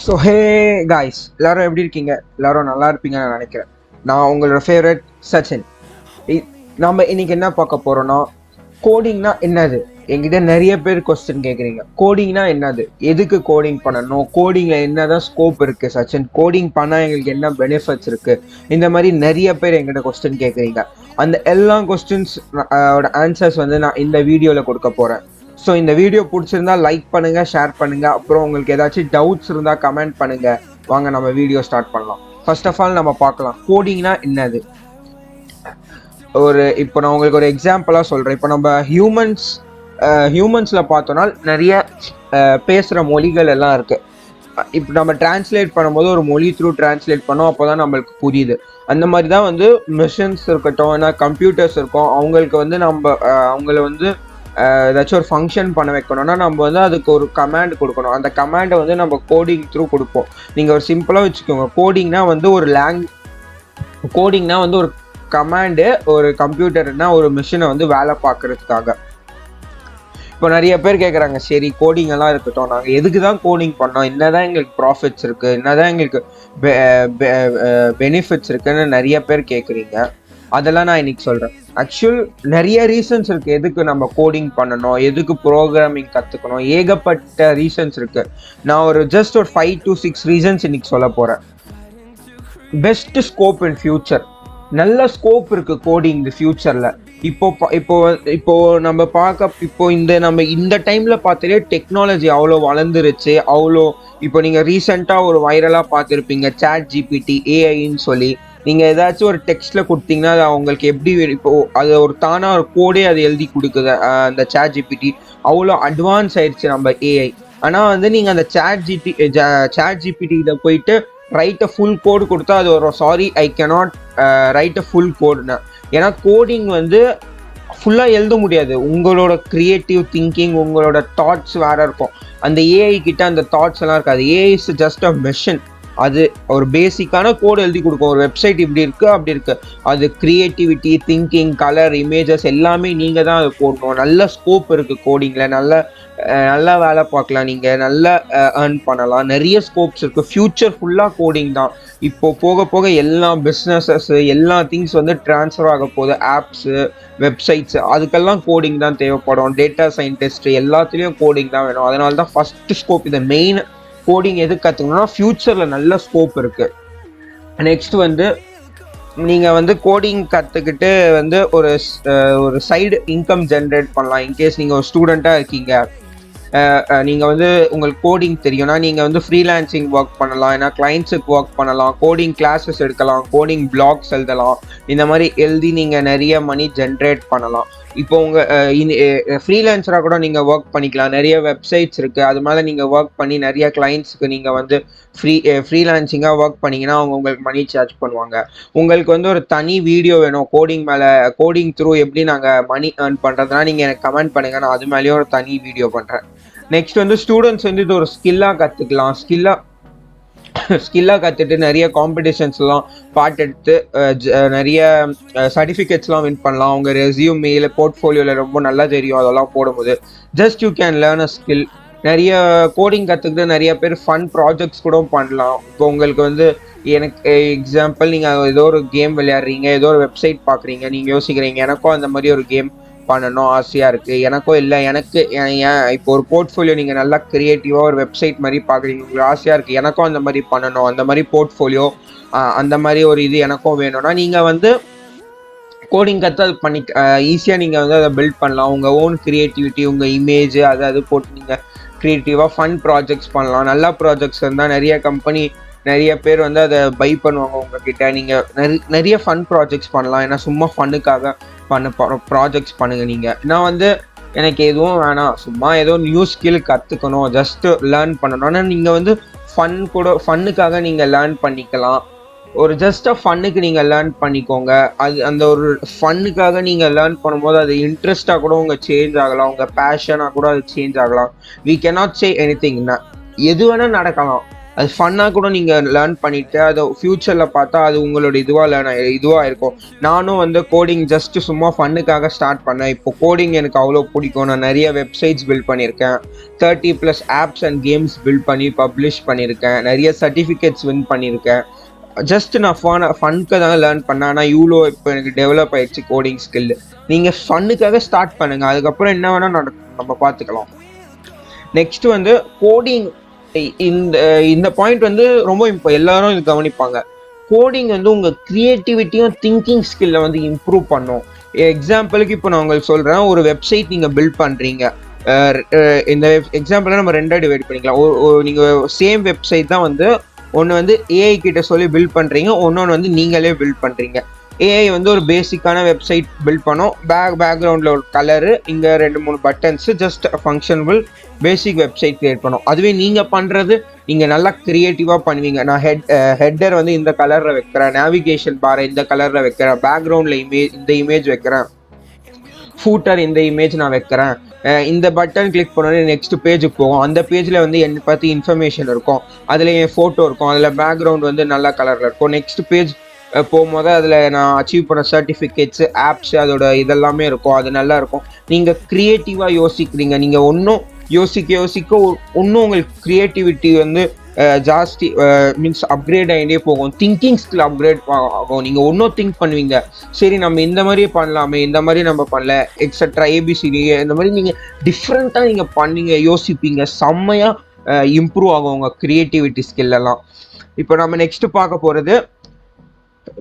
So hey guys, எல்லாரும் எப்படி இருக்கீங்க? எல்லாரும் நல்லா இருப்பீங்கன்னு நான் நினைக்கிறேன். நான் உங்களோட ஃபேவரட் சச்சின். நம்ம இன்னைக்கு என்ன பார்க்க போறோம்னா, கோடிங்னா என்னது? என்கிட்ட நிறைய பேர் கொஸ்டின் கேட்குறீங்க. கோடிங்னா என்னது? எதுக்கு கோடிங் பண்ணணும்? கோடிங்ல என்னதான் ஸ்கோப் இருக்கு சச்சின்? கோடிங் பண்ணா எங்களுக்கு என்ன பெனிஃபிட்ஸ் இருக்கு? இந்த மாதிரி நிறைய பேர் என்கிட்ட கொஸ்டின் கேட்குறீங்க. அந்த எல்லா கொஸ்டின்ஸ் ஆன்சர்ஸ் வந்து நான் இந்த வீடியோவில் கொடுக்க போறேன். ஸோ இந்த வீடியோ பிடிச்சிருந்தா லைக் பண்ணுங்க, ஷேர் பண்ணுங்க. அப்புறம் உங்களுக்கு ஏதாச்சும் டவுட்ஸ் இருந்தால் கமெண்ட் பண்ணுங்க. வாங்க நம்ம வீடியோ ஸ்டார்ட் பண்ணலாம். ஃபர்ஸ்ட் ஆஃப் ஆல் நம்ம பார்க்கலாம் கோடிங்னா என்னது. இப்போ நான் உங்களுக்கு ஒரு எக்ஸாம்பிளாக சொல்கிறேன். இப்போ நம்ம ஹியூமன்ஸில் பார்த்தோன்னா நிறைய பேசுகிற மொழிகள் எல்லாம் இருக்குது. இப்போ நம்ம டிரான்ஸ்லேட் பண்ணும்போது ஒரு மொழி த்ரூ டிரான்ஸ்லேட் பண்ணோம், அப்போ தான் நம்மளுக்கு புரியுது. அந்த மாதிரி தான் வந்து மிஷின்ஸ் இருக்கட்டும், ஏன்னா கம்ப்யூட்டர்ஸ் இருக்கும், அவங்களுக்கு வந்து அவங்கள வந்து ஏதாச்சும் ஒரு ஃபங்க்ஷன் பண்ண வைக்கணும்னா நம்ம வந்து அதுக்கு ஒரு கமாண்ட் கொடுக்கணும். அந்த கமாண்டை வந்து நம்ம கோடிங் த்ரூ கொடுப்போம். நீங்கள் ஒரு சிம்பிளாக வச்சுக்கோங்க, கோடிங்னா வந்து ஒரு கமாண்டு, ஒரு கம்ப்யூட்டர்னா ஒரு மிஷினை வந்து வேலை பார்க்கறதுக்காக. இப்போ நிறைய பேர் கேட்குறாங்க, சரி கோடிங் எல்லாம் இருக்கட்டும், நாங்கள் எதுக்கு தான் கோடிங் பண்ணோம், என்னதான் எங்களுக்கு ப்ராஃபிட்ஸ் இருக்குது, என்னதான் எங்களுக்கு பெனிஃபிட்ஸ் இருக்குன்னு நிறைய பேர் கேட்குறீங்க. அதெல்லாம் நான் இன்னைக்கு சொல்கிறேன். ஆக்சுவல் நிறைய ரீசன்ஸ் இருக்குது எதுக்கு நம்ம கோடிங் பண்ணணும், எதுக்கு ப்ரோக்ராமிங் கற்றுக்கணும். ஏகப்பட்ட ரீசன்ஸ் இருக்குது. நான் ஒரு 5 to 6 ரீசன்ஸ் இன்னைக்கு சொல்ல போகிறேன். Best scope in future. நல்ல ஸ்கோப் இருக்குது கோடிங் ஃபியூச்சரில். இப்போ நம்ம நம்ம இந்த டைமில் பார்த்தாலே டெக்னாலஜி அவ்வளோ வளர்ந்துருச்சு. இப்போ நீங்கள் ரீசெண்டாக ஒரு வைரலாக பார்த்துருப்பீங்க, ChatGPT ஏஐன்னு சொல்லி. நீங்கள் ஏதாச்சும் ஒரு டெக்ஸ்ட்டில் கொடுத்தீங்கன்னா அது அவங்களுக்கு எப்படி அது ஒரு தானாக ஒரு கோடே அது எழுதி கொடுக்குது. அந்த ChatGPT அவ்வளோ அட்வான்ஸ் ஆயிடுச்சு நம்ம ஏஐ. ஆனால் வந்து நீங்கள் அந்த ChatGPT இதை போயிட்டு ரைட் அ ஃபுல் கோடு கொடுத்தா அது ஒரு I cannot write a full கோடுன்னு. ஏன்னா கோடிங் வந்து ஃபுல்லாக எழுத முடியாது. உங்களோட கிரியேட்டிவ் திங்கிங், உங்களோட தாட்ஸ் வேற இருக்கும். அந்த ஏஐ கிட்ட அந்த தாட்ஸ் எல்லாம் இருக்காது. AI is just a machine. அது ஒரு பேசிக்கான கோடு எழுதி கொடுக்கும். ஒரு வெப்சைட் இப்படி இருக்கு, அப்படி இருக்கு. அது கிரியேட்டிவிட்டி, திங்கிங், கலர், இமேஜஸ் எல்லாமே நீங்கள் தான் அது போடணும். நல்ல ஸ்கோப் இருக்குது கோடிங்கில். நல்லா வேலை பார்க்கலாம், நீங்கள் நல்லா ஏர்ன் பண்ணலாம். நிறைய ஸ்கோப்ஸ் இருக்குது. ஃப்யூச்சர் ஃபுல்லாக கோடிங் தான். இப்போ போக போக எல்லா பிஸ்னஸஸ், எல்லா திங்ஸ் வந்து ட்ரான்ஸ்ஃபர் ஆக போகுது. ஆப்ஸு, வெப்சைட்ஸு, அதுக்கெல்லாம் கோடிங் தான் தேவைப்படும். டேட்டா சயின்டிஸ்ட் எல்லாத்துலேயும் கோடிங் தான் வேணும். அதனால தான் ஃபஸ்ட்டு ஸ்கோப் இது மெயின். கோடிங் எது கற்றுக்கணும்னா ஃப்யூச்சரில் நல்ல ஸ்கோப் இருக்குது. நெக்ஸ்ட் வந்து நீங்கள் வந்து கோடிங் கற்றுக்கிட்டு வந்து ஒரு சைடு இன்கம் ஜென்ரேட் பண்ணலாம். இன்கேஸ் நீங்கள் ஒரு ஸ்டூடெண்ட்டாக இருக்கீங்க, நீங்கள் வந்து உங்களுக்கு கோடிங் தெரியும்னா நீங்கள் வந்து ஃப்ரீலான்சிங் ஒர்க் பண்ணலாம். ஏன்னா கிளைண்ட்ஸுக்கு ஒர்க் பண்ணலாம், கோடிங் கிளாஸஸ் எடுக்கலாம், கோடிங் பிளாக்ஸ் எழுதலாம். இந்த மாதிரி எழுதி நீங்கள் நிறைய மணி ஜென்ரேட் பண்ணலாம். இப்போ உங்கள் ஃப்ரீலான்சராக கூட ஒர்க் பண்ணிக்கலாம். நிறைய வெப்சைட்ஸ் இருக்குது, அது மாதிரி நீங்கள் ஒர்க் பண்ணி நிறைய கிளைண்ட்ஸுக்கு நீங்கள் வந்து ஃப்ரீலான்சிங்காக ஒர்க் பண்ணிங்கன்னா அவங்க உங்களுக்கு மணி சார்ஜ் பண்ணுவாங்க. உங்களுக்கு வந்து ஒரு தனி வீடியோ வேணும் கோடிங் த்ரூ எப்படி நாங்கள் மணி ஏர்ன் பண்ணுறதுனா நீங்கள் எனக்கு கமெண்ட் பண்ணுங்கள், நான் அது மேலேயும் ஒரு தனி வீடியோ பண்ணுறேன். நெக்ஸ்ட் வந்து ஸ்டூடெண்ட்ஸ் வந்து இது ஒரு ஸ்கில்லாக கற்றுக்கலாம். ஸ்கில்லாக கற்றுட்டு நிறைய காம்படிஷன்ஸ்லாம் பார்ட் எடுத்து நிறைய சர்டிஃபிகேட்ஸ்லாம் வின் பண்ணலாம். அவங்க ரெஸ்யூமேல போர்ட்ஃபோலியோவில் ரொம்ப நல்லா தெரியும். அதெல்லாம் போடும்போது just you can learn a skill. நிறைய கோடிங் கற்றுக்கிட்டு நிறைய பேர் ஃபன் ப்ராஜெக்ட்ஸ் கூட பண்ணலாம். இப்போ உங்களுக்கு வந்து எனக்கு எக்ஸாம்பிள், நீங்கள் ஏதோ ஒரு கேம் விளையாடுறீங்க, ஏதோ ஒரு வெப்சைட் பார்க்குறீங்க, நீங்கள் யோசிக்கிறீங்க எனக்கும் அந்த மாதிரி ஒரு கேம் பண்ணணும் ஆசையாக இருக்குது. எனக்கும் இல்லை, இப்போ ஒரு போர்ட்ஃபோலியோ நீங்கள் நல்லா க்ரியேட்டிவாக ஒரு வெப்சைட் மாதிரி பார்க்குறீங்க, உங்களுக்கு ஆசையாக இருக்குது எனக்கும் அந்த மாதிரி பண்ணணும், அந்த மாதிரி போர்ட்ஃபோலியோ அந்த மாதிரி ஒரு இது எனக்கும் வேணும்னா நீங்கள் வந்து கோடிங் கற்று அது ஈஸியாக நீங்கள் வந்து அதை பில்ட் பண்ணலாம். உங்கள் ஓன் க்ரியேட்டிவிட்டி, உங்கள் இமேஜ் அது போட்டு நீங்கள் க்ரியேட்டிவாக ஃபன் ப்ராஜெக்ட்ஸ் பண்ணலாம். நல்ல ப்ராஜெக்ட்ஸ் இருந்தால் நிறைய பேர் வந்து அதை பை பண்ணுவாங்க உங்ககிட்ட. நீங்கள் நிறைய ஃபன் ப்ராஜெக்ட்ஸ் பண்ணலாம். ஏன்னா சும்மா ஃபன்னுக்காக ப்ராஜெக்ட்ஸ் பண்ணுங்க. நான் வந்து எனக்கு எதுவும் வேணாம், சும்மா ஏதோ நியூ ஸ்கில் கற்றுக்கணும், ஜஸ்ட்டு லேர்ன் பண்ணணும். ஆனால் நீங்கள் வந்து ஃபன்னுக்காக நீங்கள் லேர்ன் பண்ணிக்கலாம். ஒரு ஜஸ்ட்டாக ஃபன்னுக்கு நீங்கள் லேர்ன் பண்ணிக்கோங்க. அந்த ஒரு ஃபன்னுக்காக நீங்கள் லேர்ன் பண்ணும்போது அது இன்ட்ரெஸ்ட்டாக கூட உங்கள் சேஞ்ச் ஆகலாம், உங்கள் பேஷனாக கூட அது சேஞ்ச் ஆகலாம். We cannot say anything. எது வேணால் நடக்கலாம். அது ஃபன்னாக கூட நீங்கள் லேர்ன் பண்ணிவிட்டு அதை ஃப்யூச்சரில் பார்த்தா அது உங்களோட இதுவாக இருக்கும். நானும் வந்து கோடிங் ஜஸ்ட்டு சும்மா ஃபன்னுக்காக ஸ்டார்ட் பண்ணேன். இப்போ கோடிங் எனக்கு அவ்வளோ பிடிக்கும். நான் நிறைய வெப்சைட்ஸ் பில்ட் பண்ணியிருக்கேன். 30+ ஆப்ஸ் அண்ட் கேம்ஸ் பில்ட் பண்ணி பப்ளிஷ் பண்ணியிருக்கேன். நிறைய சர்டிஃபிகேட்ஸ் வின் பண்ணியிருக்கேன். ஜஸ்ட் நான் ஃபன்னுக்கு தான் லேர்ன் பண்ணேன். ஆனால் இவ்வளோ இப்போ எனக்கு டெவலப் ஆகிடுச்சு கோடிங் ஸ்கில். நீங்கள் ஃபன்னுக்காக ஸ்டார்ட் பண்ணுங்கள், அதுக்கப்புறம் என்ன வேணால் நம்ம பார்த்துக்கலாம். நெக்ஸ்ட் வந்து கோடிங். இந்த பாயிண்ட் வந்து ரொம்ப எல்லாரும் இது கவனிப்பாங்க. கோடிங் வந்து உங்கள் க்ரியேட்டிவிட்டியும் திங்கிங் ஸ்கில்லை வந்து இம்ப்ரூவ் பண்ணும். எக்ஸாம்பிளுக்கு இப்போ நான் உங்களுக்கு சொல்கிறேன், ஒரு வெப்சைட் நீங்கள் பில்ட் பண்ணுறீங்க. இந்த எக்ஸாம்பிளை நம்ம ரெண்டாக டிவைட் பண்ணிக்கலாம். நீங்கள் சேம் வெப்சைட் தான் வந்து ஒன்று வந்து ஏஐ கிட்ட சொல்லி பில்ட் பண்ணுறீங்க, ஒன்னொன்று வந்து நீங்களே பில்ட் பண்ணுறீங்க. ஏஐ வந்து ஒரு பேசிக்கான வெப்சைட் பில்ட் பண்ணோம். பேக்ரவுண்டில் ஒரு கலரு, இங்கே 2-3 பட்டன்ஸு, ஜஸ்ட் ஃபங்க்ஷனபிள் பேசிக் வெப்சைட் கிரியேட் பண்ணோம். அதுவே நீங்கள் பண்ணுறது நீங்கள் நல்லா க்ரியேட்டிவாக பண்ணுவீங்க. நான் ஹெட்டர் வந்து இந்த கலரில் வைக்கிறேன், நேவிகேஷன் பாரை இந்த கலரில் வைக்கிறேன், பேக்ரவுண்டில் இந்த இமேஜ் வைக்கிறேன், ஃபூட்டர் இந்த இமேஜ் நான் வைக்கிறேன், இந்த பட்டன் கிளிக் பண்ணோடனே நெக்ஸ்ட் பேஜுக்கு போகும். அந்த பேஜில் வந்து என்னை பற்றி இன்ஃபர்மேஷன் இருக்கும், அதில் என் ஃபோட்டோ இருக்கும், அதில் பேக்ரவுண்ட் வந்து நல்ல கலரில் இருக்கும். நெக்ஸ்ட் பேஜ் போகும்போது அதில் நான் அச்சீவ் பண்ண சர்டிஃபிகேட்ஸு, ஆப்ஸ், அதோட இதெல்லாமே இருக்கும். அது நல்லா இருக்கும். நீங்கள் க்ரியேட்டிவாக யோசிக்கிறீங்க. நீங்கள் ஒன்றும் யோசிக்க இன்னும் உங்களுக்கு க்ரியேட்டிவிட்டி வந்து ஜாஸ்தி மீன்ஸ் அப்கிரேட் ஆகிட்டே போகும். திங்கிங் ஸ்கில் அப்கிரேட் ஆகும். நீங்கள் ஒன்றும் திங்க் பண்ணுவீங்க, சரி நம்ம இந்த மாதிரியே பண்ணலாமே, இந்த மாதிரி நம்ம பண்ணல, எக்ஸட்ரா ஏபிசிடி, இந்த மாதிரி நீங்கள் டிஃப்ரெண்ட்டாக நீங்கள் பண்ணீங்க, யோசிப்பீங்க, செம்மையாக இம்ப்ரூவ் ஆகும் உங்கள் க்ரியேட்டிவிட்டி ஸ்கில்லெல்லாம். இப்போ நம்ம நெக்ஸ்ட்டு பார்க்க போகிறது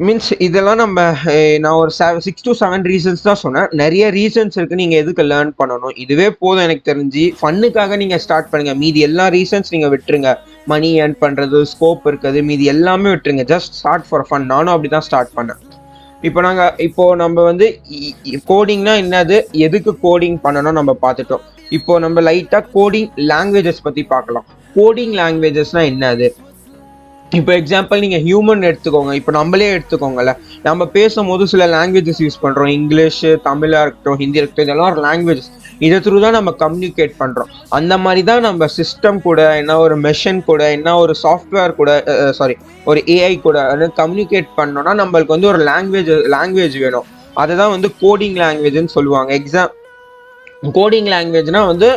மீன்ஸ் இதெல்லாம் நான் ஒரு 6 to 7 ரீசன்ஸ் தான் சொன்னேன். நிறைய ரீசன்ஸ் இருக்குது நீங்கள் எதுக்கு லேர்ன் பண்ணணும். இதுவே போதும் எனக்கு தெரிஞ்சு. ஃபன்னுக்காக நீங்கள் ஸ்டார்ட் பண்ணுங்கள். மீதி எல்லா ரீசன்ஸ் நீங்கள் விட்டுருங்க. மணி ஏர்ன் பண்ணுறது, ஸ்கோப் இருக்குது, மீதி எல்லாமே விட்டுருங்க. Just start for fun. நானும் அப்படி தான் ஸ்டார்ட் பண்ணேன். இப்போ நம்ம வந்து கோடிங்னா என்னது, எதுக்கு கோடிங் பண்ணணும் நம்ம பார்த்துட்டோம். இப்போ நம்ம லைட்டாக கோடிங் லாங்குவேஜஸ் பற்றி பார்க்கலாம். கோடிங் லாங்குவேஜஸ்னால் என்னது? இப்போ எக்ஸாம்பிள் நீங்கள் ஹியூமன் எடுத்துக்கோங்க. இப்போ நம்மளே எடுத்துக்கோங்கல்ல, நம்ம பேசும்போது சில லாங்குவேஜஸ் யூஸ் பண்ணுறோம். இங்கிலீஷு, தமிழாக இருக்கட்டும், ஹிந்தி இருக்கட்டும், இதெல்லாம் ஒரு லாங்குவேஜஸ். இதை த்ரூ தான் நம்ம கம்யூனிகேட் பண்ணுறோம். அந்த மாதிரி தான் நம்ம சிஸ்டம் கூட, என்ன ஒரு மெஷின் கூட, என்ன ஒரு சாஃப்ட்வேர் கூட, ஒரு ஏஐ கூட கம்யூனிகேட் பண்ணோன்னா நம்மளுக்கு வந்து ஒரு லாங்குவேஜ் வேணும். அதை தான் வந்து கோடிங் லாங்குவேஜ்னு சொல்லுவாங்க. கோடிங் லாங்குவேஜ்னால் வந்து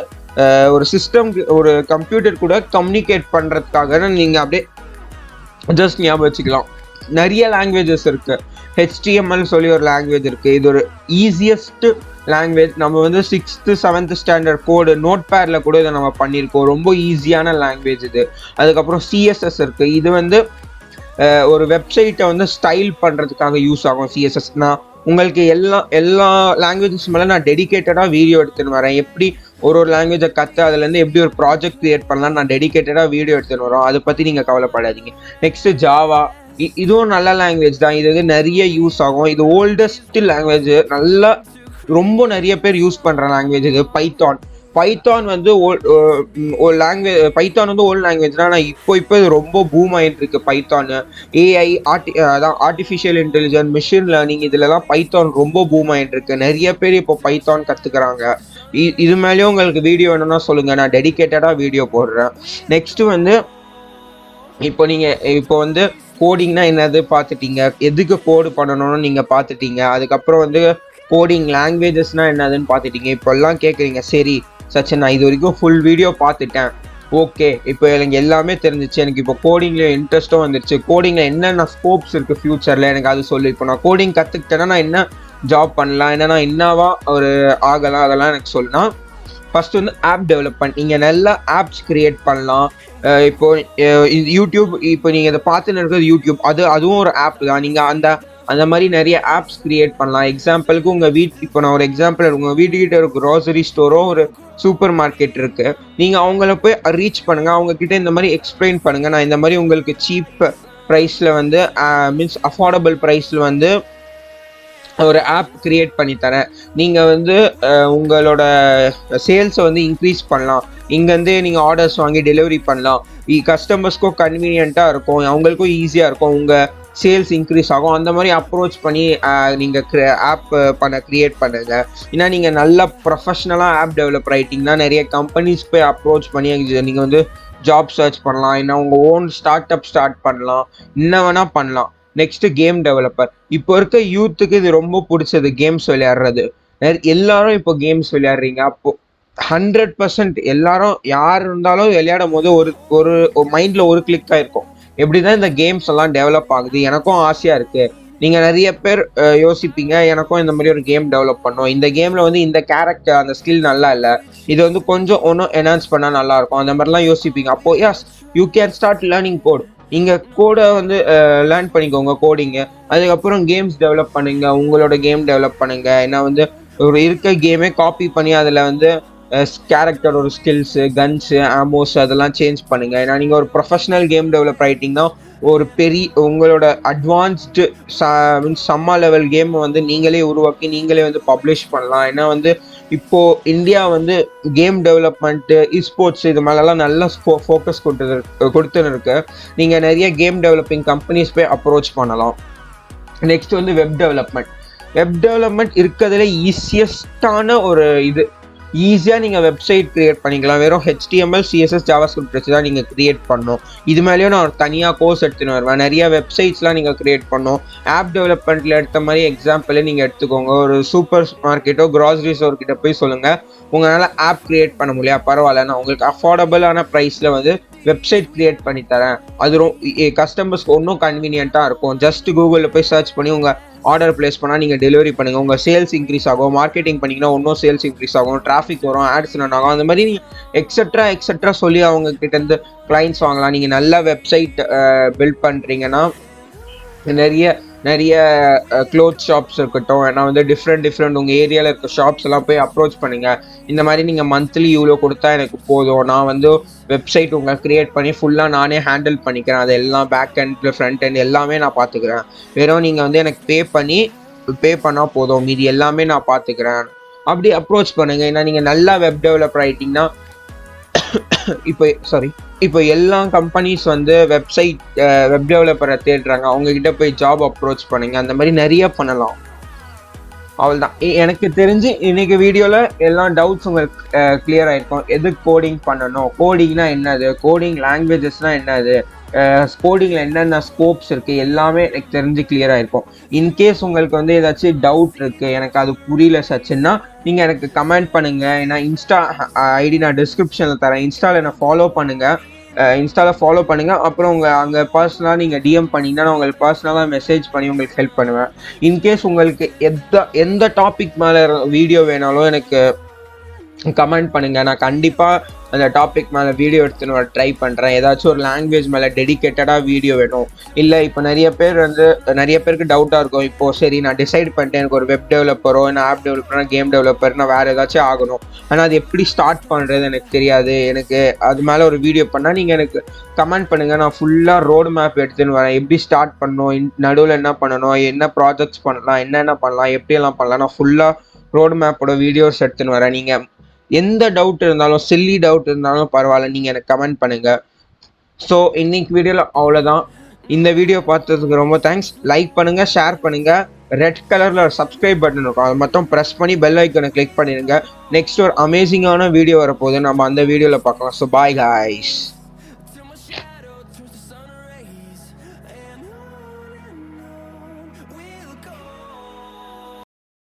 ஒரு சிஸ்டம், ஒரு கம்ப்யூட்டர் கூட கம்யூனிகேட் பண்ணுறதுக்காக நீங்கள் அப்படியே ஜஸ்ட் ஞாபகம் வச்சுக்கலாம். நிறைய லாங்குவேஜஸ் இருக்குது. HTML சொல்லி ஒரு லாங்குவேஜ் இருக்குது. இது ஒரு ஈஸியஸ்ட் லாங்குவேஜ். நம்ம வந்து 6th 7th ஸ்டாண்டர்ட் கோடு நோட்பேடில் கூட இதை நம்ம பண்ணியிருக்கோம். ரொம்ப ஈஸியான லாங்குவேஜ் இது. அதுக்கப்புறம் CSS இருக்குது. இது வந்து ஒரு வெப்சைட்டை வந்து ஸ்டைல் பண்ணுறதுக்காக யூஸ் ஆகும். CSS நான் உங்களுக்கு எல்லா லாங்குவேஜஸ் மேலே நான் டெடிக்கேட்டடாக வீடியோ எடுத்துன்னு வரேன். எப்படி ஒரு லாங்குவேஜை அதுலேருந்து எப்படி ஒரு ப்ராஜெக்ட் கிரியேட் பண்ணலாம் நான் டெடிக்கேட்டடாக வீடியோ எடுத்துன்னு வரோம். அதை பற்றி நீங்கள் கவலைப்படாதீங்க. Next Java. இதுவும் நல்ல லாங்குவேஜ் தான். இது வந்து நிறைய யூஸ் ஆகும். இது ஓல்டஸ்ட் லாங்குவேஜ். ரொம்ப நிறைய பேர் யூஸ் பண்ணுற லாங்குவேஜ் இது. பைத்தான் வந்து பைத்தான் வந்து ஓல்டு லாங்குவேஜ்னா, ஆனால் இப்போ இது ரொம்ப பூம் ஆகிட்டு இருக்கு. பைத்தான், ஏஐ, அதான் ஆர்டிஃபிஷியல் இன்டெலிஜென்ஸ், மிஷின் லேர்னிங், இதுலலாம் பைத்தான் ரொம்ப பூம் ஆகிட்டு இருக்கு. நிறைய பேர் இப்போ பைத்தான் கற்றுக்குறாங்க. இது மேலேயும் உங்களுக்கு வீடியோ வேணும்னா சொல்லுங்கள், நான் டெடிக்கேட்டடாக வீடியோ போடுறேன். நெக்ஸ்ட்டு வந்து இப்போ வந்து கோடிங்னா என்னது பார்த்துட்டீங்க, எதுக்கு கோடு பண்ணணும்னு நீங்கள் பார்த்துட்டீங்க. அதுக்கப்புறம் வந்து கோடிங் லாங்குவேஜஸ்னால் என்னதுன்னு பார்த்துட்டீங்க. இப்போல்லாம் கேட்குறீங்க, சரி சச்சின் நான் இது வரைக்கும் ஃபுல் வீடியோ பார்த்துட்டேன், ஓகே இப்போ எனக்கு எல்லாமே தெரிஞ்சிச்சு, எனக்கு இப்போ கோடிங்கில் இன்ட்ரெஸ்ட்டும் வந்துருச்சு, கோடிங்கில் என்னென்ன ஸ்கோப்ஸ் இருக்குது ஃப்யூச்சரில் எனக்கு அது சொல்லி, இப்போ நான் கோடிங் கற்றுக்கிட்டேன்னா நான் என்ன ஜாப் பண்ணலாம், என்னன்னா என்னவா ஒரு ஆகலாம், அதெல்லாம் எனக்கு சொல்லுனா. ஃபர்ஸ்ட் வந்து ஆப் டெவலப்மெண்ட். நீங்கள் நல்லா ஆப்ஸ் கிரியேட் பண்ணலாம். இப்போ யூடியூப், இப்போ நீங்கள் இதை பார்த்துன்னு இருக்கிறது யூடியூப், அதுவும் ஒரு ஆப் தான். நீங்கள் அந்த மாதிரி நிறைய ஆப்ஸ் கிரியேட் பண்ணலாம். எக்ஸாம்பிளுக்கு உங்கள் இப்போ நான் ஒரு எக்ஸாம்பிள், உங்கள் வீட்டுக்கிட்ட ஒரு க்ராசரி ஸ்டோரோ ஒரு சூப்பர் மார்க்கெட் இருக்குது, நீங்கள் அவங்கள போய் ரீச் பண்ணுங்கள், அவங்கக்கிட்ட இந்த மாதிரி எக்ஸ்பிளைன் பண்ணுங்கள், நான் இந்த மாதிரி உங்களுக்கு சீப் ப்ரைஸில் வந்து மீன்ஸ் அஃபோர்டபுள் ப்ரைஸில் வந்து ஒரு ஆப் கிரியேட் பண்ணி தரேன், நீங்கள் வந்து உங்களோட சேல்ஸை வந்து இன்க்ரீஸ் பண்ணலாம், இங்கேருந்து நீங்கள் ஆர்டர்ஸ் வாங்கி டெலிவரி பண்ணலாம், கஸ்டமர்ஸ்க்கும் கன்வீனியண்ட்டாக இருக்கும், அவங்களுக்கும் ஈஸியாக இருக்கும், உங்கள் சேல்ஸ் இன்க்ரீஸ் ஆகும். அந்த மாதிரி அப்ரோச் பண்ணி நீங்கள் ஆப் க்ரியேட் பண்ணுங்க. ஏன்னா நீங்கள் நல்லா ப்ரொஃபஷ்னலாக ஆப் டெவலப்பர் ஆகிட்டிங்கன்னா நிறைய கம்பெனிஸ் போய் அப்ரோச் பண்ணி நீங்கள் வந்து ஜாப் சர்ச் பண்ணலாம், இல்லை உங்கள் ஓன் ஸ்டார்ட் அப் ஸ்டார்ட் பண்ணலாம், என்ன வேணால் பண்ணலாம். Next game developer. இப்போ இருக்க யூத்துக்கு இது ரொம்ப பிடிச்சது, கேம்ஸ் விளையாடுறது. எல்லாரும் இப்போ கேம்ஸ் விளையாடுறீங்க. அப்போ 100% எல்லாரும் யார் இருந்தாலும் விளையாடும் போது ஒரு ஒரு மைண்ட்ல ஒரு கிளிக் ஆயிருக்கும், எப்படிதான் இந்த கேம்ஸ் எல்லாம் டெவலப் ஆகுது, எனக்கும் ஆசையா இருக்கு. நீங்க நிறைய பேர் யோசிப்பீங்க, எனக்கும் இந்த மாதிரி ஒரு கேம் டெவலப் பண்ணும், இந்த கேம்ல வந்து இந்த கேரக்டர் அந்த ஸ்கில் நல்லா இல்லை, இது வந்து கொஞ்சம் ஒன்றும் என்ஹான்ஸ் பண்ணா நல்லா இருக்கும், அந்த மாதிரிலாம் யோசிப்பீங்க. அப்போ yes, you can start learning code. நீங்க கோடை வந்து லேர்ன் பண்ணிக்கோங்க, கோடிங்க. அதுக்கப்புறம் கேம்ஸ் டெவலப் பண்ணுங்க, உங்களோட கேம் டெவலப் பண்ணுங்க. ஏன்னா வந்து ஒரு இருக்க கேமே காப்பி பண்ணி அதில் வந்து கேரக்டரோட ஸ்கில்ஸு, கன்ஸு, ஆமோஸ் அதெல்லாம் சேஞ்ச் பண்ணுங்க. ஏன்னா நீங்கள் ஒரு ப்ரொஃபஷனல் கேம் டெவலப் ஆகிட்டிங்கன்னா ஒரு பெரிய உங்களோட அட்வான்ஸ்டு சம்மா லெவல் கேம் வந்து நீங்களே உருவாக்கி நீங்களே வந்து பப்ளிஷ் பண்ணலாம். ஏன்னா வந்து இப்போ இந்தியா வந்து கேம் டெவலப்மெண்ட்டு, இஸ்போர்ட்ஸ் இது மேலெல்லாம் நல்ல ஃபோக்கஸ் கொடுத்துன்னு இருக்கு. நீங்கள் நிறைய கேம் டெவலப்பிங் கம்பெனிஸ் போய் அப்ரோச் பண்ணலாம். நெக்ஸ்ட் வந்து வெப் டெவலப்மெண்ட். வெப் டெவலப்மெண்ட் இருக்கிறதுல ஈஸியஸ்டான ஒரு இது. ஈஸியாக நீங்கள் வெப்சைட் க்ரியேட் பண்ணிக்கலாம். வெறும் HTML, CSS, JavaScript வச்சு தான் நீங்கள் க்ரியேட் பண்ணணும். இது மேலேயும் நான் ஒரு தனியாக கோர்ஸ் எடுத்துன்னு வருவேன். நிறையா வெப்சைட்ஸ்லாம் நீங்கள் க்ரியேட் பண்ணணும். ஆப் டெவலப்மெண்ட்டில் எடுத்த மாதிரி எக்ஸாம்பிளே நீங்கள் எடுத்துக்கோங்க. ஒரு சூப்பர் மார்க்கெட்டோ க்ராசரி ஸ்டோர் கிட்ட போய் சொல்லுங்கள், உங்களால் ஆப் க்ரியேட் பண்ண முடியா, பரவாயில்ல, நான் உங்களுக்கு அஃபோர்டபுளான ப்ரைஸில் வந்து வெப்சைட் க்ரியேட் பண்ணி தரேன். அது கஸ்டமர்ஸ்க்கு ஒன்றும் கன்வீனியண்ட்டாக இருக்கும். ஜஸ்ட் கூகுளில் போய் சர்ச் பண்ணி உங்கள் ஆர்டர் பிளேஸ் பண்ணால் நீங்கள் டெலிவரி பண்ணுங்கள், உங்கள் சேல்ஸ் இன்க்ரீஸ் ஆகும். மார்க்கெட்டிங் பண்ணிங்கன்னா இன்னும் சேல்ஸ் இன்க்ரீஸ் ஆகும், டிராஃபிக் வரும், ஆட்ஸ் ரன் ஆகும். அந்த மாதிரி நீங்கள் எக்ஸட்ரா சொல்லி அவங்க கிட்டேருந்து கிளைண்ட்ஸ் வாங்கலாம். நீங்கள் நல்ல வெப்சைட் பில்ட் பண்ணுறீங்கன்னா நிறைய க்ளோத் ஷாப்ஸ் இருக்கட்டும், ஏன்னா வந்து டிஃப்ரெண்ட் உங்கள் ஏரியாவில் இருக்க ஷாப்ஸ் எல்லாம் போய் அப்ரோச் பண்ணுங்கள். இந்த மாதிரி நீங்கள் மந்த்லி இவ்வளோ கொடுத்தா எனக்கு போதும், நான் வந்து வெப்சைட் உங்களை க்ரியேட் பண்ணி ஃபுல்லாக நானே ஹேண்டில் பண்ணிக்கிறேன், அது எல்லாம் பேக் எண்ட் ஃப்ரண்ட் எண்ட் எல்லாமே நான் பார்த்துக்கிறேன், வெறும் நீங்கள் வந்து எனக்கு பே பண்ணால் போதும், மீதி எல்லாமே நான் பார்த்துக்கிறேன், அப்படி அப்ரோச் பண்ணுங்கள். ஏன்னா நீங்கள் நல்லா வெப் டெவலப்பர் ஆகிட்டிங்கன்னா இப்போ எல்லா கம்பெனிஸ் வந்து வெப் டெவலப்பரை தேடுறாங்க, அவங்கக்கிட்ட போய் ஜாப் அப்ரோச் பண்ணுங்க. அந்த மாதிரி நிறைய பண்ணலாம். அவ்வளோதான். எனக்கு தெரிஞ்சு இன்னைக்கு வீடியோவில் எல்லா டவுட்ஸ் உங்களுக்கு கிளியர் ஆகிருக்கும். எது கோடிங் பண்ணணும், கோடிங்னா என்னது, கோடிங் லாங்குவேஜஸ்னால் என்னது, கோடிங்கில் என்னென்ன ஸ்கோப்ஸ் இருக்குது, எல்லாமே எனக்கு தெரிஞ்சு கிளியராக இருக்கும். இன்கேஸ் உங்களுக்கு வந்து ஏதாச்சும் டவுட் இருக்குது, எனக்கு அது புரியல சச்சுன்னா நீங்கள் எனக்கு கமெண்ட் பண்ணுங்கள். ஏன்னா இன்ஸ்டா ஐடி நான் டிஸ்கிரிப்ஷனில் தரேன், இன்ஸ்டாவில் என்னை ஃபாலோ பண்ணுங்கள். அப்புறம் அங்கே பர்சனலாக நீங்கள் டிஎம் பண்ணிங்கன்னா நான் உங்களுக்கு பர்சனலாக மெசேஜ் பண்ணி உங்களுக்கு ஹெல்ப் பண்ணுவேன். இன்கேஸ் உங்களுக்கு எந்த டாபிக் மேலே வீடியோ வேணாலும் எனக்கு கமெண்ட் பண்ணுங்கள், நான் கண்டிப்பாக அந்த டாபிக் மேலே வீடியோ எடுத்துன்னு வர ட்ரை பண்ணுறேன். ஏதாச்சும் ஒரு லாங்குவேஜ் மேலே டெடிக்கேட்டடாக வீடியோ வேணும், இல்லை இப்போ நிறைய பேருக்கு டவுட்டாக இருக்கும், இப்போது சரி நான் டிசைட் பண்ணிட்டேன், எனக்கு ஒரு வெப் டெவலப்பரோ, நான் ஆப் டெவலப்பரோ, கேம் டெவலப்பர், நான் வேறு ஏதாச்சும் ஆகணும், ஆனால் அது எப்படி ஸ்டார்ட் பண்ணுறது எனக்கு தெரியாது, எனக்கு அது மேலே ஒரு வீடியோ பண்ணால் நீங்கள் எனக்கு கமெண்ட் பண்ணுங்கள். நான் ஃபுல்லாக ரோடு மேப் எடுத்துன்னு வரேன், எப்படி ஸ்டார்ட் பண்ணணும், நடுவில் என்ன பண்ணணும், என்ன ப்ராஜெக்ட்ஸ் பண்ணலாம், என்னென்ன பண்ணலாம், எப்படியெல்லாம் பண்ணலாம், நான் ஃபுல்லாக ரோடு மேப்போட வீடியோஸ் எடுத்துன்னு வரேன். நீங்கள் எந்த டவுட் இருந்தாலும், சில்லி டவுட் இருந்தாலும் பரவாயில்ல, நீங்கள் எனக்கு கமெண்ட் பண்ணுங்கள். ஸோ இன்னைக்கு வீடியோவில் அவ்வளோதான். இந்த வீடியோ பார்த்ததுக்கு ரொம்ப தேங்க்ஸ். லைக் பண்ணுங்கள், ஷேர் பண்ணுங்கள். ரெட் கலரில் ஒரு சப்ஸ்கிரைப் பட்டன் இருக்கும், அதை மட்டும் ப்ரெஸ் பண்ணி பெல் ஐக்கனை கிளிக் பண்ணிடுங்க. நெக்ஸ்ட் ஒரு அமேசிங்கான வீடியோ வரப்போகுது, நம்ம அந்த வீடியோவில் பார்க்கலாம். So bye guys.